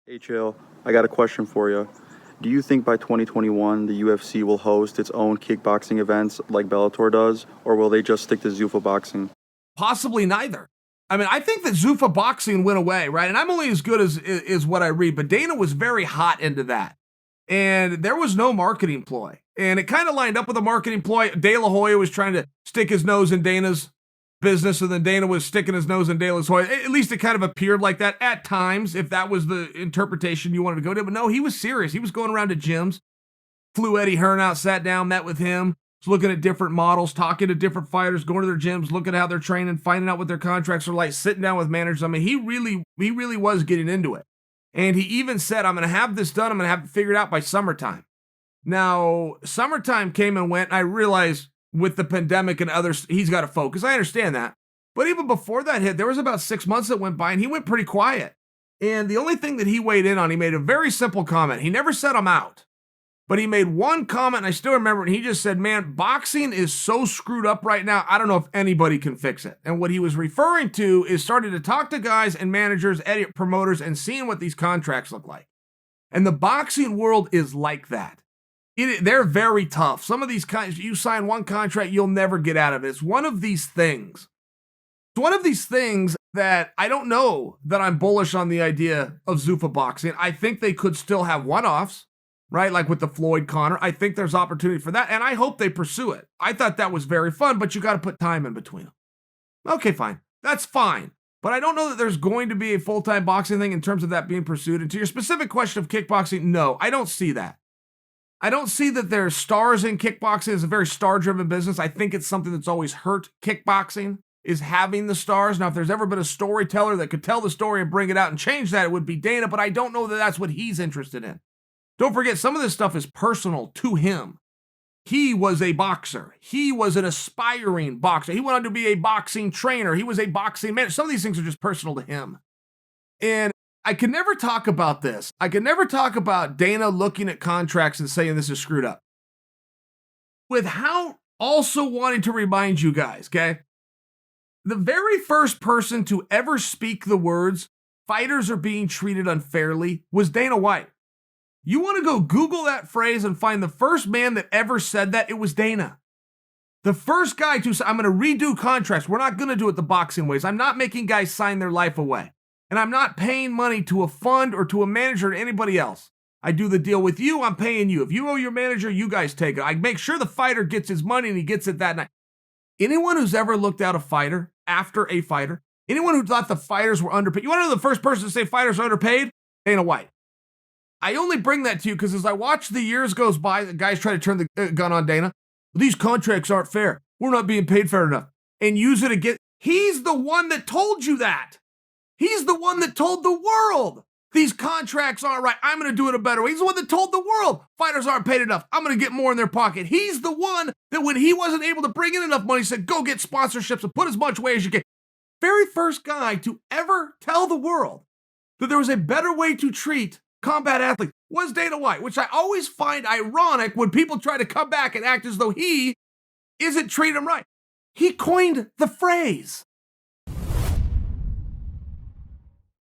Hey, Chael, I got a question for you. Do you think by 2021 the UFC will host its own kickboxing events like Bellator does, or will they just stick to Zuffa boxing? Possibly neither. I mean, I think that Zuffa boxing went away, right? And I'm only as good as what I read, but Dana was very hot into that. And there was no marketing ploy. And it kind of lined up with a marketing ploy. De La Hoya was trying to stick his nose in Dana's business, and then Dana was sticking his nose in De La Hoya. At least it kind of appeared like that at times, if that was the interpretation you wanted to go to. But no, he was serious. He was going around to gyms, flew Eddie Hearn out, sat down, met with him, was looking at different models, talking to different fighters, going to their gyms, looking at how they're training, finding out what their contracts are like, sitting down with managers. I mean, he really was getting into it. And he even said, I'm going to have this done. I'm going to have it figured out by summertime. Now, summertime came and went. And I realized with the pandemic and others, he's got to focus. I understand that. But even before that hit, there was about 6 months that went by and he went pretty quiet. And the only thing that he weighed in on, he made a very simple comment. He never said I'm out. But he made one comment, and I still remember it, and he just said, man, boxing is so screwed up right now, I don't know if anybody can fix it. And what he was referring to is starting to talk to guys and managers, promoters, and seeing what these contracts look like. And the boxing world is like that. They're very tough. Some of these guys, you sign one contract, you'll never get out of it. It's one of these things. It's one of these things that I don't know that I'm bullish on the idea of Zuffa boxing. I think they could still have one-offs. Right? Like with the Floyd Connor. I think there's opportunity for that, and I hope they pursue it. I thought that was very fun, but you got to put time in between them. Okay, fine. That's fine. But I don't know that there's going to be a full-time boxing thing in terms of that being pursued. And to your specific question of kickboxing, no, I don't see that. I don't see that there's stars in kickboxing. It's a very star-driven business. I think it's something that's always hurt kickboxing, is having the stars. Now, if there's ever been a storyteller that could tell the story and bring it out and change that, it would be Dana, but I don't know that that's what he's interested in. Don't forget, some of this stuff is personal to him. He was a boxer. He was an aspiring boxer. He went on to be a boxing trainer. He was a boxing man. Some of these things are just personal to him. And I can never talk about this. I can never talk about Dana looking at contracts and saying this is screwed up without also wanting to remind you guys, okay? The very first person to ever speak the words, fighters are being treated unfairly, was Dana White. You want to go Google that phrase and find the first man that ever said that? It was Dana. The first guy to say, I'm going to redo contracts. We're not going to do it the boxing ways. I'm not making guys sign their life away. And I'm not paying money to a fund or to a manager or anybody else. I do the deal with you, I'm paying you. If you owe your manager, you guys take it. I make sure the fighter gets his money and he gets it that night. Anyone who's ever looked at a fighter after a fighter, anyone who thought the fighters were underpaid, you want to know the first person to say fighters are underpaid? Dana White. I only bring that to you because as I watch the years goes by, the guys try to turn the gun on Dana. These contracts aren't fair. We're not being paid fair enough. And use it again. He's the one that told you that. He's the one that told the world these contracts aren't right. I'm going to do it a better way. He's the one that told the world fighters aren't paid enough. I'm going to get more in their pocket. He's the one that when he wasn't able to bring in enough money, said, go get sponsorships and put as much away as you can. Very first guy to ever tell the world that there was a better way to treat combat athletes was Dana White, which I always find ironic when people try to come back and act as though he isn't treating them right. He coined the phrase.